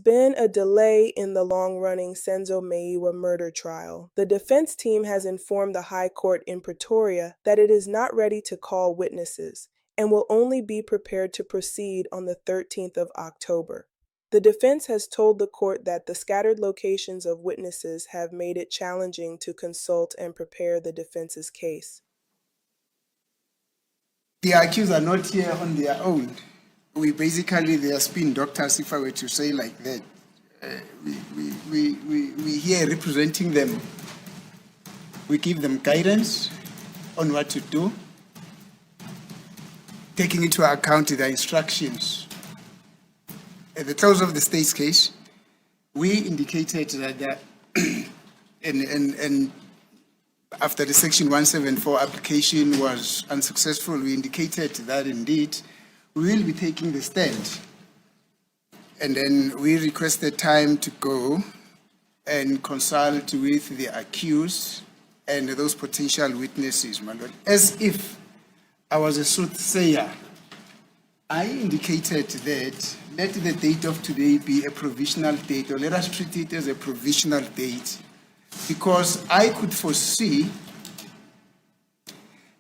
been a delay in the long-running Senzo Meyiwa murder trial. The defense team has informed the High Court in Pretoria that it is not ready to call witnesses and will only be prepared to proceed on the 13th of October. The defense has told the court that the scattered locations of witnesses have made it challenging to consult and prepare the defense's case. The accused are not here on their own. We basically, they are spin doctors, if I were to say like that. We here representing them. We give them guidance on what to do, taking into account their instructions. At the close of the state's case, we indicated that and after the Section 174 application was unsuccessful, we indicated that indeed we will be taking the stand. And then we requested time to go and consult with the accused and those potential witnesses, my lord. As if I was a soothsayer, I indicated that let the date of today be a provisional date, or let us treat it as a provisional date, because I could foresee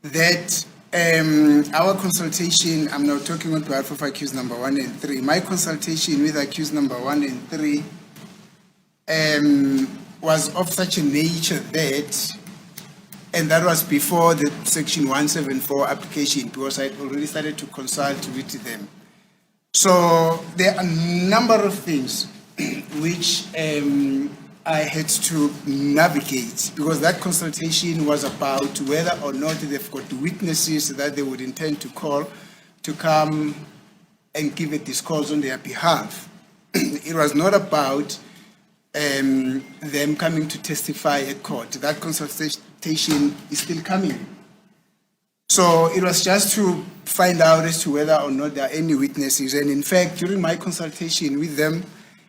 that our consultation, I'm now talking on behalf of accused number 1 and 3, my consultation with accused number 1 and 3 was of such a nature that, and that was before the Section 174 application, because I had already started to consult with them. So there are a number of things which I had to navigate, because that consultation was about whether or not they've got witnesses that they would intend to call to come and give a discourse on their behalf. It was not about them coming to testify at court. That consultation is still coming. So it was just to find out as to whether or not there are any witnesses. And in fact, during my consultation with them,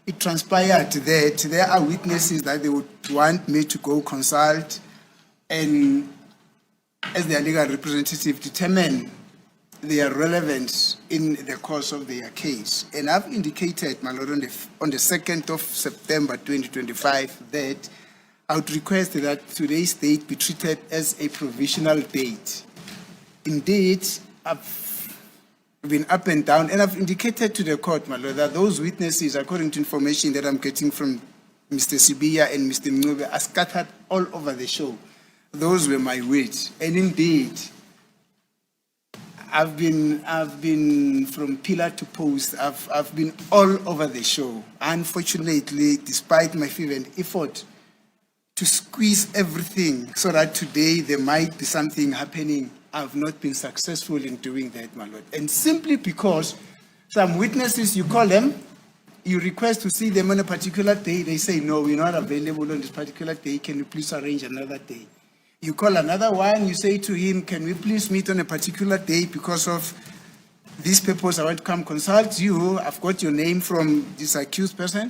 it transpired that there are witnesses that they would want me to go consult and, as their legal representative, determine their relevance in the course of their case. And I've indicated, my lord, on the 2nd of September 2025, that I would request that today's date be treated as a provisional date. Indeed, I've been up and down, and I've indicated to the court, my lord, that those witnesses, according to information that I'm getting from Mr. Sibiya and Mr. Mnube, are scattered all over the show. Those were my words. And indeed, I've been from pillar to post. I've been all over the show. Unfortunately, despite my fervent effort to squeeze everything so that today there might be something happening, I've not been successful in doing that, my lord. And simply because some witnesses, you call them, you request to see them on a particular day, they say, no, we're not available on this particular day, can you please arrange another day? You call another one, you say to him, can we please meet on a particular day because of this purpose, I want to come consult you, I've got your name from this accused person.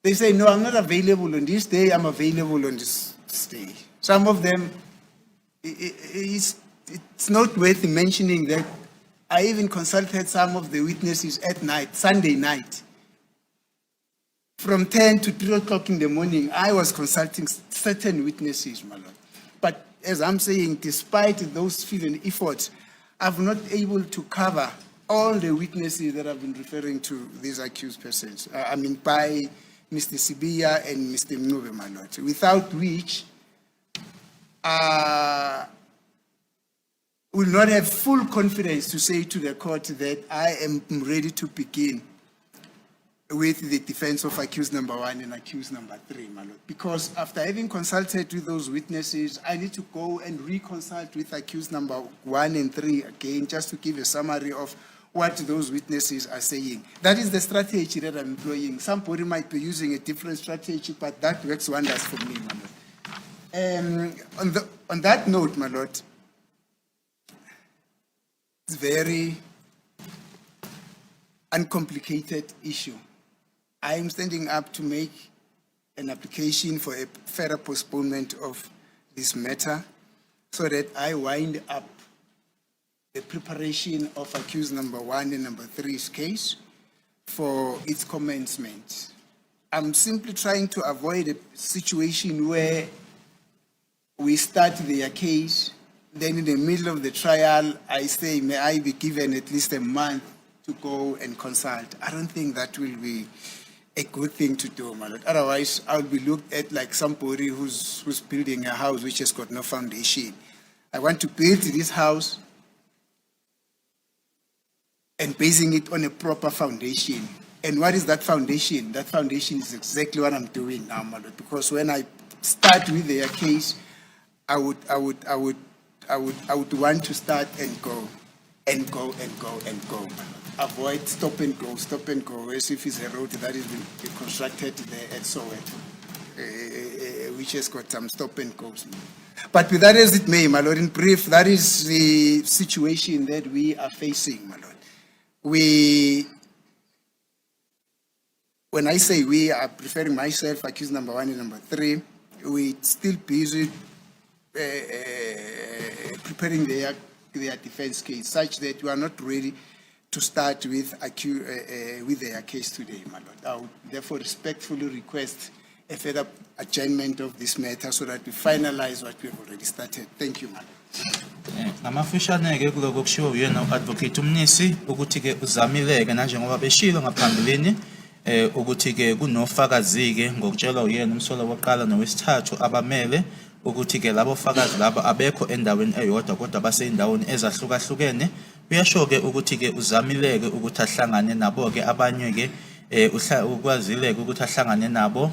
They say, no, I'm not available on this day, I'm available on this day. Some of them, it's not worth mentioning that I even consulted some of the witnesses at night, Sunday night. From 10 to 3 o'clock in the morning, I was consulting certain witnesses, my lord. But as I'm saying, despite those fervent efforts, I've not been able to cover all the witnesses that I've been referring to these accused persons. By Mr. Sibiya and Mr. Mnube, my lord. Without which, will not have full confidence to say to the court that I am ready to begin with the defense of accused number 1 and accused number 3, my lord. Because after having consulted with those witnesses, I need to go and reconsult with accused number 1 and 3 again, just to give a summary of what those witnesses are saying. That is the strategy that I'm employing. Somebody might be using a different strategy, but that works wonders for me, my lord. On that note, my lord, it's a very uncomplicated issue. I am standing up to make an application for a further postponement of this matter so that I wind up the preparation of accused number 1 and number 3's case for its commencement. I'm simply trying to avoid a situation where we start their case, then in the middle of the trial, I say, may I be given at least a month to go and consult. I don't think that will be a good thing to do, my lord. Otherwise, I'll be looked at like somebody who's building a house which has got no foundation. I want to build this house and basing it on a proper foundation. And what is that foundation? That foundation is exactly what I'm doing now, my lord. Because when I start with their case, I would want to start and go, my lord. Avoid stop and go, as if it's a road that is been constructed there at Soweto, which has got some stop and goes. But with that as it may, my lord, in brief, that is the situation that we are facing, my lord. When I say we, are preferring myself, accused number 1 and number 3, we're still busy preparing their defense case, such that we are not ready to start with their case today, my lord. I would therefore respectfully request a further adjournment of this matter so that we finalize what we have already started. Thank you, my lord. Ngamafishane-ke kuloko kushiwo uyena u-Advocate Mnisi ukuthi-ke uzamile-ke nanjengoba beshilo ngaphambilini ukuthi-ke kunofakazi-ke ngokutshelwa uyena umsolo wokuqala nowesithathu abamele ukuthi-ke labo fakazi labo abekho endaweni eyodwa kodwa baseyindaweni ezahlukahlukene. Uyasho-ke ukuthi-ke uzamile-ke ukuthi ahlangane nabo-ke abanye-ke ukwazile-ke ukuthi ahlangane nabo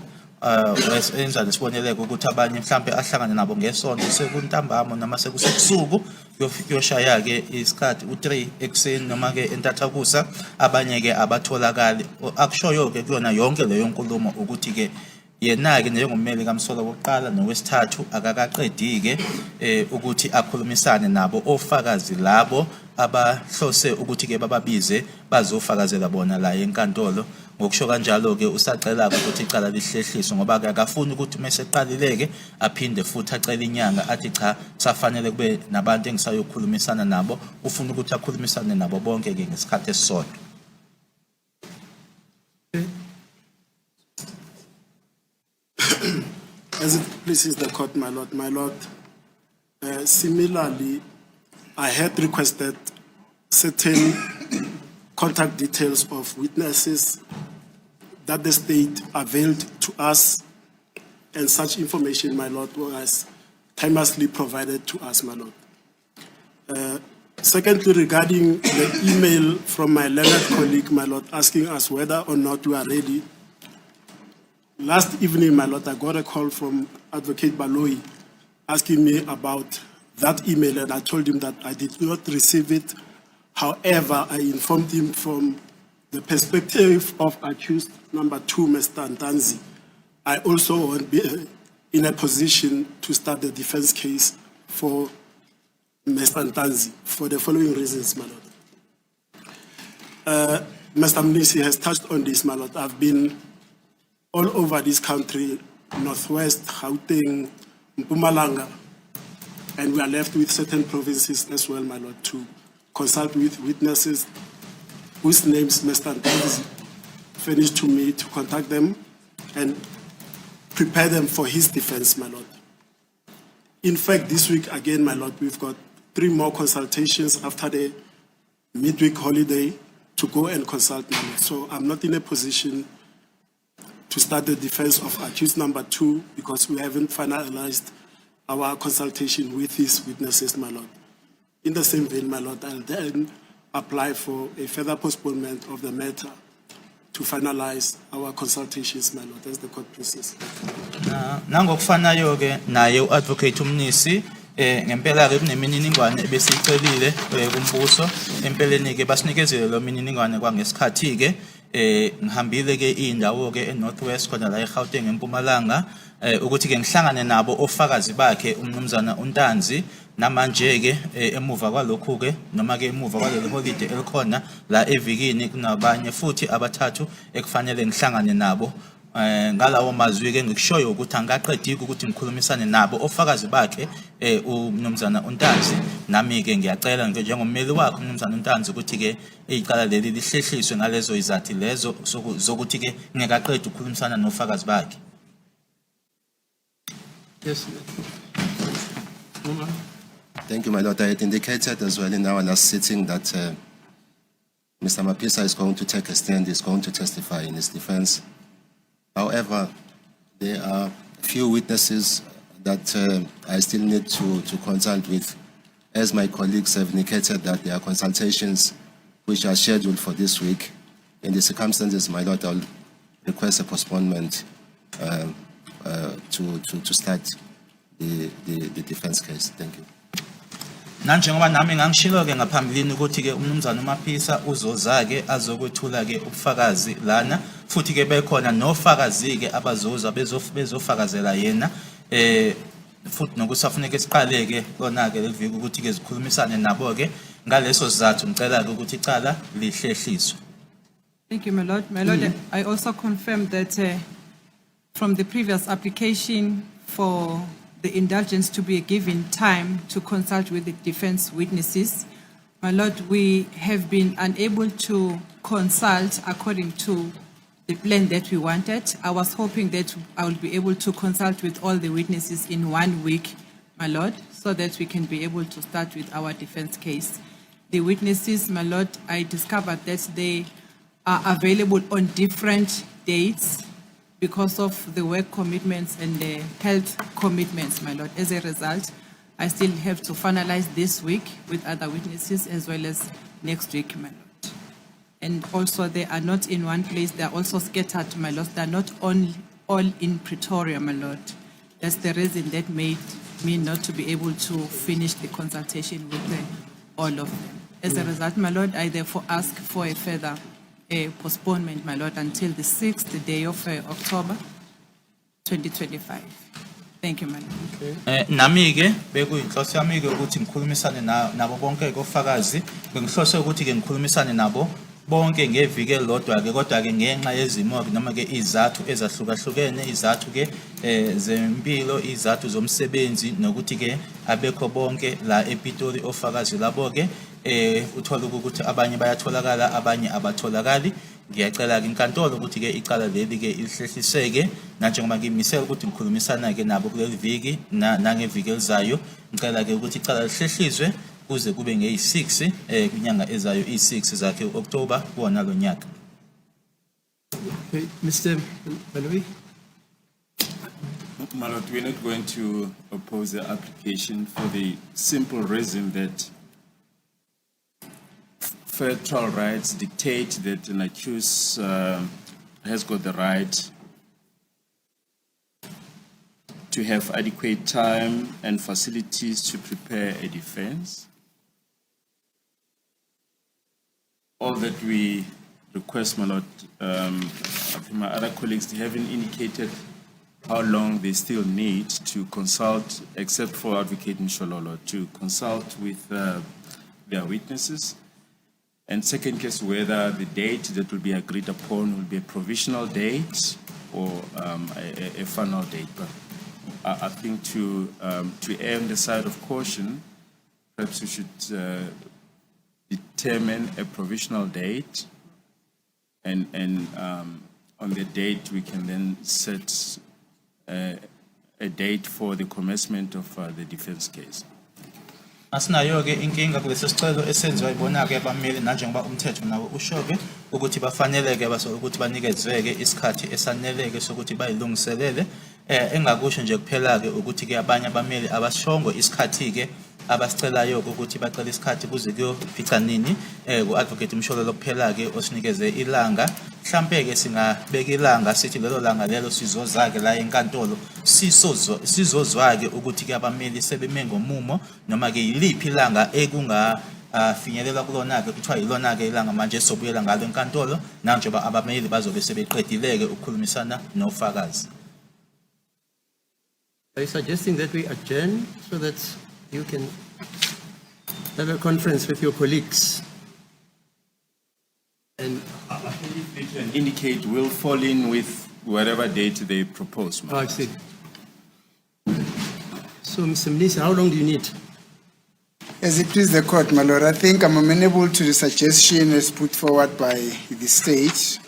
enza lesiboneleko ukuthi abanye mhlambe ahlangane nabo ngesonto sekuntambama noma sekusebusuku yoshaya-ke isikhathi u3 ekseni noma-ke entathakusa abanye-ke abatholakali. Akushoyo-ke kuyona yonke leyo nkulumo ukuthi-ke yena-ke njengommeli kamsolo wokuqala nowesithathu akakaqedi-ke ukuthi akhulumisane nabo ofakazi labo abahlose ukuthi-ke bababize bazofakazela bona la enkantolo. Ngokusho kanjalo-ke usacela-ke ukuthi icala lihlehliswe ngoba-ke akafuni ukuthi uma eseqalile-ke aphinde futhi acele inyanga athi cha safanele kube nabantu engisayokhulumisana nabo. Ufuna ukuthi akhulumisane nabo bonke-ke ngesikhathi esisodwa. As it pleases the court, my lord, similarly, I had requested certain contact details of witnesses that the state availed to us, and such information, my lord, was timelessly provided to us, my lord. Secondly, regarding the email from my learned colleague, my lord, asking us whether or not we are ready. Last evening, my lord, I got a call from Advocate Baloyi asking me about that email, and I told him that I did not receive it. However, I informed him from the perspective of accused number 2, Mr. Ntanzi. I also won't be in a position to start the defense case for Mr. Ntanzi for the following reasons, my lord. Mr. Mnisi has touched on this, my lord. I've been all over this country, Northwest, Gauteng, Mpumalanga, and we are left with certain provinces as well, my lord, to consult with witnesses whose names Mr. Ntanzi furnished to me to contact them and prepare them for his defense, my lord. In fact, this week again, my lord, we've got 3 more consultations after the midweek holiday to go and consult, my lord. So I'm not in a position to start the defense of accused number 2 because we haven't finalized our consultation with these witnesses, my lord. In the same vein, my lord, I'll then apply for a further postponement of the matter to finalize our consultations, my lord, as the court proceeds. Nangokufanayo-ke naye u-Advocate Mnisi ngempela-ke kunemininingwane ebesiyicelile kumbuso. Empeleni-ke basinikezele lo mininingwane kwangesikhathi-ke ngihambile-ke indawo-ke eNorthwest khona la eGauteng eMpumalanga ukuthi-ke ngihlangane nabo ofakazi bakhe umnumzana uNtanzi. Namanje-ke emuva kwalokhu-ke noma-ke emuva kwaleli holiday elikhona la evikini kunabanye futhi abathathu ekufanele ngihlangane nabo ngalawo mazwi ke ngikushoyo ukuthi angaqediki ukuthi ngikhulumisane nabo ofakazi bakhe umnumzana uNtanzi nami ke ngiyacela njengommeli wakhe umnumzana uNtanzi ukuthi ke icala leli lihlehliswe ngalezo izathi lezo zokuthi ke ngekaqedi ukukhulumisana nofakazi bakhe. Yes. Thank you, my lord. I had indicated as well in our last sitting that Mr. Mapisa is going to take a stand, is going to testify in his defense. However, there are few witnesses that I still need to consult with, as my colleagues have indicated that there are consultations which are scheduled for this week. In the circumstances, my lord, I'll request a postponement to start the defense case. Thank you. Nanjengoba nami ngangishilo ke ngaphambilini ukuthi ke umnumzana uMapisa uzoza ke azokwethula ke ubufakazi lana futhi ke bekhona nofakazi ke abazoza bezofakazela yena futhi nokusafuneka siqale ke lona ke leviki ukuthi ke zikhulumisane nabo ke ngaleso sizathu ngicela ke ukuthi icala lihlehliswe. Thank you, my lord. My lord, I also confirm that from the previous application for the indulgence to be given time to consult with the defense witnesses, my lord, we have been unable to consult according to the plan that we wanted. I was hoping that I will be able to consult with all the witnesses in 1 week, my lord, so that we can be able to start with our defense case. The witnesses, my lord, I discovered that they are available on different dates because of the work commitments and the health commitments, my lord. As a result, I still have to finalize this week with other witnesses as well as next week, my lord. And also they are not in one place, they are also scattered, my lord. They are not all in Pretoria, my lord. That's the reason that made me not to be able to finish the consultation with all of them. As a result, my lord, I therefore ask for a further postponement, my lord, until the 6th day of October 2025. Thank you, my lord. Nami ke bekuyinhloso yami ke ukuthi ngikhulumisane nabo bonke ofakazi bengihlose ukuthi ke ngikhulumisane nabo bonke ngeviki elilodwa ke kodwa ke ngenxa yezimo noma ke izathu ezahlukahlukene izathu ke zempilo izathu zomsebenzi nokuthi ke abekho bonke la ePitori ofakazi labo ke uthola ukuthi abanye bayatholakala abanye abatholakali. Ngiyacela ke inkantolo ukuthi ke icala leli ke lihlehliseke nanjengoba ngimisela ukuthi ngikhulumisana ke nabo kuleli viki nangeviki elizayo ngicela ke ukuthi icala lihlehliswe kuze kube ngeyi6 kwinyanga ezayo i6 zakhe October kuona lo nyaka. Okay, Mr. Baloyi. My lord, we're not going to oppose the application for the simple reason that federal rights dictate that an accused has got the right to have adequate time and facilities to prepare a defense. All that we request, my lord, my other colleagues, they haven't indicated how long they still need to consult, except for Advocate Mshololo, to consult with their witnesses. And second case, whether the date that will be agreed upon will be a provisional date or a final date. But I think to err on the side of caution, perhaps we should determine a provisional date, and on the date we can then set a date for the commencement of the defense case. Asinayo ke inkinga kulesi sicelo esenziwa ibona ke abameli nanjengoba umthetho nawo usho ke ukuthi bafaneleke ukuthi banikezweke isikhathi esaneleke sokuthi bayilungiselele engakusho nje kuphela ke ukuthi ke abanye abameli abashongo isikhathi ke abasicelayo ukuthi bacela isikhathi kuze kuyophica nini ku-advocate Mshololo kuphela ke osinikeze ilanga mhlambe ke singabeka ilanga sithi lelo langa lelo sizozake la enkantolo sizozwa ke ukuthi ke abameli sebeme ngomumo noma ke yiliphi ilanga ekunga finyelela kulona ke kuthiwa yilona ke ilanga manje sobuyela ngalo enkantolo nanjengoba abameli bazobe sebeqedileke ukukhulumisana nofakazi. Are you suggesting that we adjourn so that you can have a conference with your colleagues? And indicate will fall in with whatever date they propose. my Oh, I lord. see. So, Mr. Mnisi, how long do you need? As it please the court, my lord, I think I'm amenable to the suggestion as put forward by the state.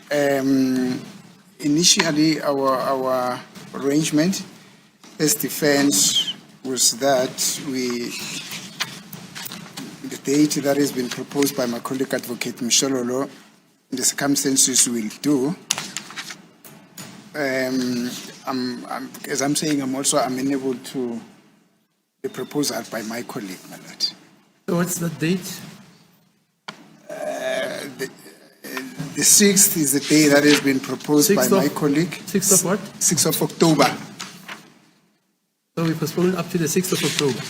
Initially, our arrangement as defense was that the date that has been proposed by my colleague Advocate Mshololo, the circumstances will do. As I'm saying, I'm also amenable to the proposal by my colleague, my lord. So what's the date? The 6th is the day that has been proposed by 6th of- my colleague. 6th of what? 6th of October. So we postpone up to the 6th of October.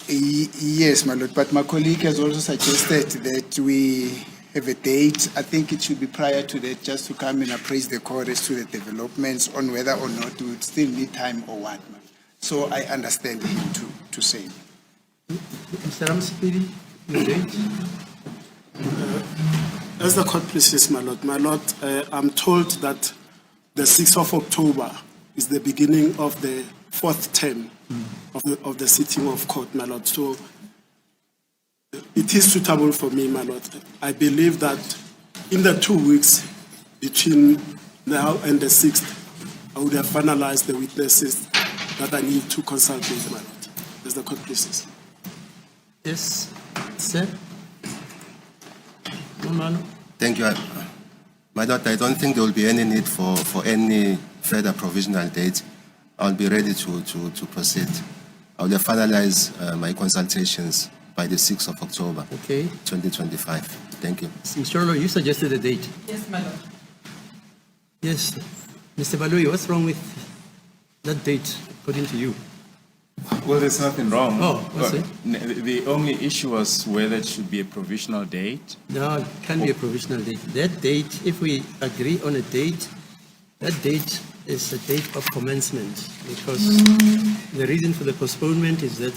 Yes, my lord, but my colleague has also suggested that we have a date. I think it should be prior to that, just to come and appraise the court as to the developments on whether or not we would still need time or what. my lord. So I understand him to say. Mr. Ramsipili, your date? As the court pleases, my lord, I'm told that the 6th of October is the beginning of the fourth term of the sitting of court, my lord. So it is suitable for me, my lord. I believe that in the 2 weeks between now and the 6th, I would have finalized the witnesses that I need to consult with, my lord, as the court pleases. Yes, sir? Khumalo? Thank you. My lord, I don't think there will be any need for any further provisional date. I'll be ready to proceed. I will finalize my consultations by the 6th of October, Okay. 2025. Thank you. Mr. Olo, you suggested a date. Yes, my lord. Yes. Mr. Baloyi, what's wrong with that date, according to you? Well, there's nothing wrong. Oh, what's But it? The only issue was whether it should be a provisional date. No, it can't be a provisional date. That date, if we agree on a date, that date is a date of commencement, because the reason for the postponement is that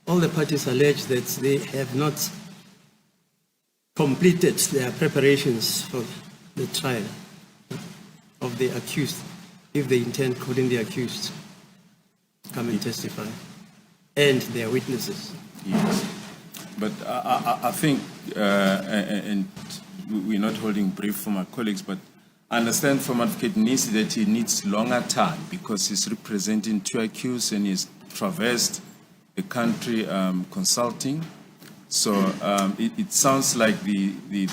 all the parties allege that they have not completed their preparations for the trial of the accused, if they intend calling the accused come and testify, and their witnesses. Yes. But I think, and we're not holding brief for my colleagues, but I understand from Advocate Mnisi that he needs longer time because he's representing two accused and he's traversed the country consulting. So it sounds like the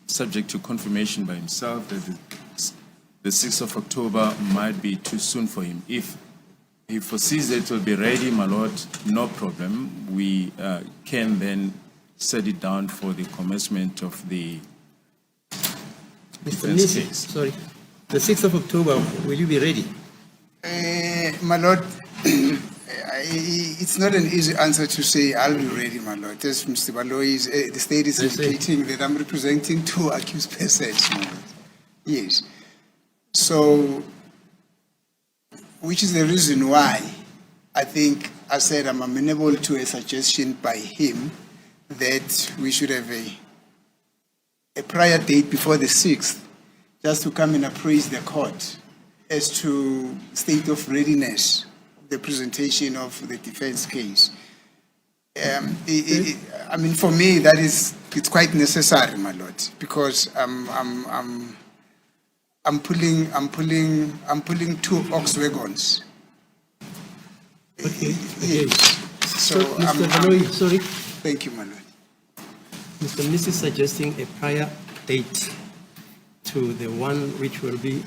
subject to confirmation by himself that the 6th of October might be too soon for him. If he foresees that it will be ready, my lord, no problem. We can then set it down for the commencement of the Mr. defense Mnisi, case. sorry, the 6th of October, will you be ready? My lord, it's not an easy answer to say I'll be ready, my lord. As Mr. Baloyi is, the state is I see. indicating that I'm representing two accused persons, my lord. Yes. So, which is the reason why I think I said I'm amenable to a suggestion by him that we should have a prior date before the 6th, just to come and appraise the court as to state of readiness, the presentation of the defense case. I mean, for me, it's quite necessary, my lord, because I'm pulling two ox wagons. Okay. Yes. So Mr. Baloyi, sorry, thank you, my lord. Mr. Mnisi is suggesting a prior date to the one which will be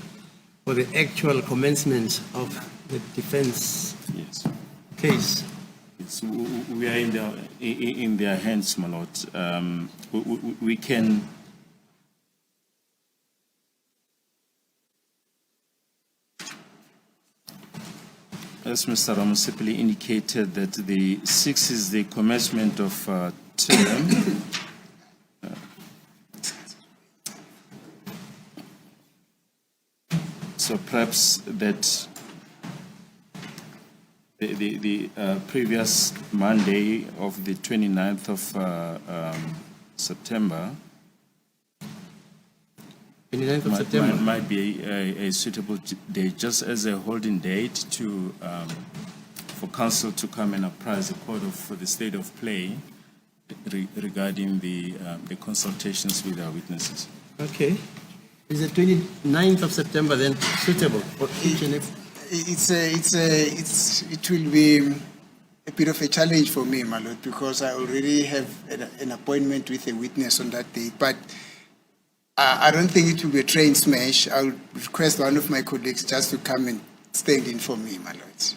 for the actual commencement of the defense Yes. case. Yes, we are in their hands, my lord. We can. As Mr. Ramusipili indicated, that the 6th is the commencement of term. So perhaps that the previous Monday of the 29th of September 29th of September. might be a suitable date, just as a holding date to, for council to come and apprise the court of the state of play regarding the consultations with our witnesses. Okay. Is the 29th of September then suitable for each and every? It will be a bit of a challenge for me, my lord, because I already have an appointment with a witness on that date. But I don't think it will be a train smash. I'll request one of my colleagues just to come and stand in for me, my lords.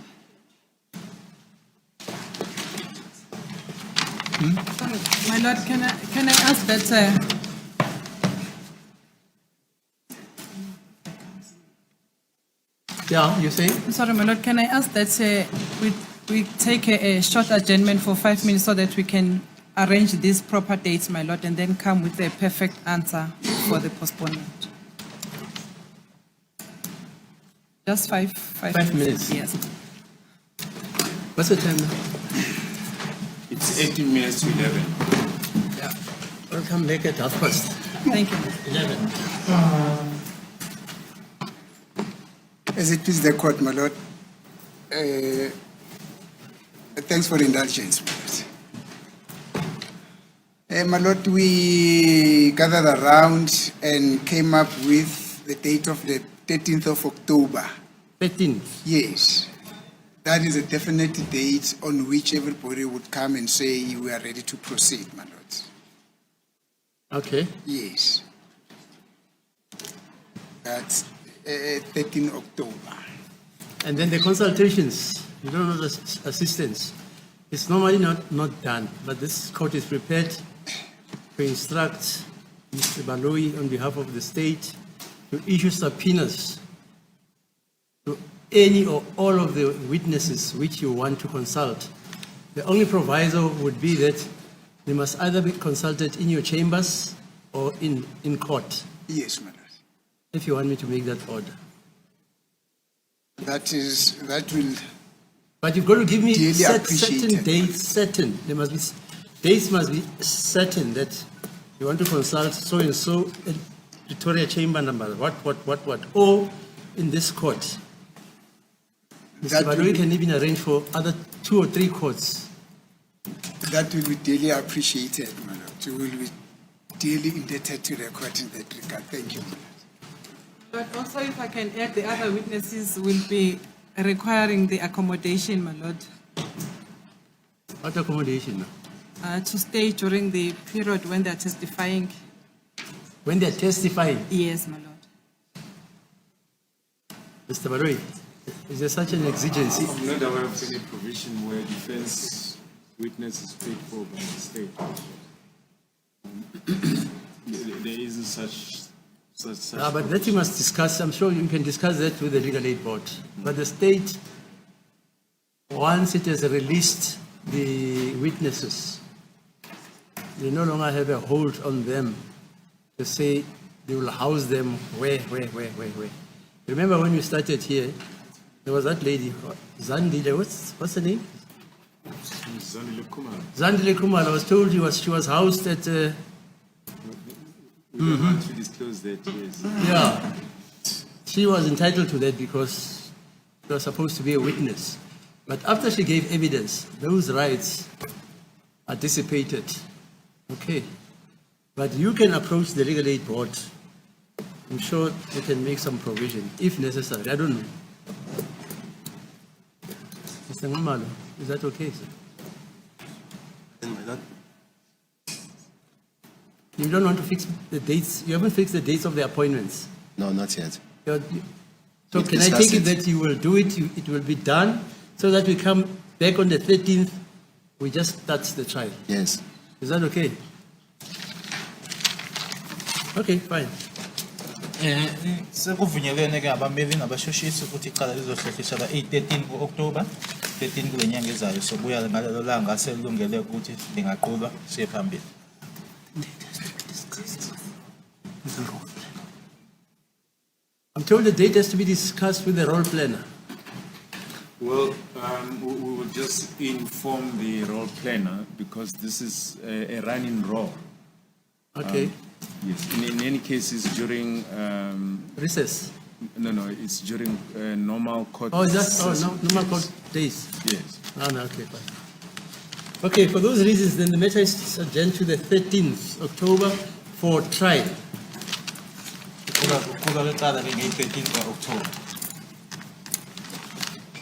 My lord, can I ask that Yeah, you say? sorry, my lord, can I ask that we take a short adjournment for 5 minutes so that we can arrange these proper dates, my lord, and then come with a perfect answer for the postponement? Just five 5 minutes. Yes. What's the time now? It's 18 minutes to 11. Yeah. I'll come back at 1:30. Thank you. 11. As it is the court, my lord, thanks for the indulgence, my lord. My lord, we gathered around and came up with the date of the 13th of October. 13th. Yes. That is a definite date on which everybody would come and say we are ready to proceed, my lord. Okay. Yes. That's 13 October. And then the consultations, you don't know the assistance. It's normally not done, but this court is prepared to instruct Mr. Baloyi on behalf of the state to issue subpoenas to any or all of the witnesses which you want to consult. The only proviso would be that they must either be consulted in your chambers or in court, Yes, my lord. if you want me to make that order. That will, But you've got to give me Dearly certain appreciated. dates, certain. There must be, dates must be certain that you want to consult so-and-so at Pretoria Chamber number, what, or in this court. Mr. That Baloyi will- can even arrange for other 2 or 3 courts. that will be dearly appreciated, my lord. You will be dearly indebted to the court in that regard. Thank you, my lord. But also, if I can add, the other witnesses will be requiring the accommodation, my lord, What accommodation? to stay during the period when they're testifying. When they're testifying, Yes, my lord. Mr. Baloyi, is there such an exigency? I'm not aware of any provision where defense witness is paid for by the state. There isn't such. But that you must discuss. I'm sure you can discuss that with the legal aid board. But the state, once it has released the witnesses, they no longer have a hold on them to say they will house them where. Remember when we started here, there was that lady, Zandile, what's her name? Zandile Khumalo. Zandile Khumalo. I was told she was housed at, We don't want to disclose that, yes. yeah. She was entitled to that because she was supposed to be a witness. But after she gave evidence, those rights are dissipated. Okay. But you can approach the legal aid board. I'm sure they can make some provision, if necessary. I don't know. Mr. Khumalo, is that okay, sir? You don't want to fix the dates? You haven't fixed the dates of the appointments? No, not yet. So We've can I discussed take it it. that you will do it, it will be done, so that we come back on the 13th, we just start the trial? Yes. Is that okay? Okay, fine. Sekuvunyelene ke abameli nabashushisi ukuthi iqala lizohlehliswa 13 ku-October 13 kule nyanga ezayo sobuya ngalelo langa selungele ukuthi lingaqulwa siye phambili. I'm told the date has to be discussed with the role planner. Well, we will just inform the role planner because this is a running role. Okay. Yes, in any cases during, Recess. no, it's during normal court. Oh, is that, oh, session. no, normal court days? Yes. Oh, no, okay, fine. Okay, for those reasons, then the matter is adjourned to the 13th October for trial. Ukuba licala ke nge-13 October.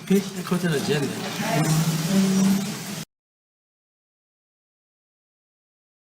Okay, the court will adjourn then.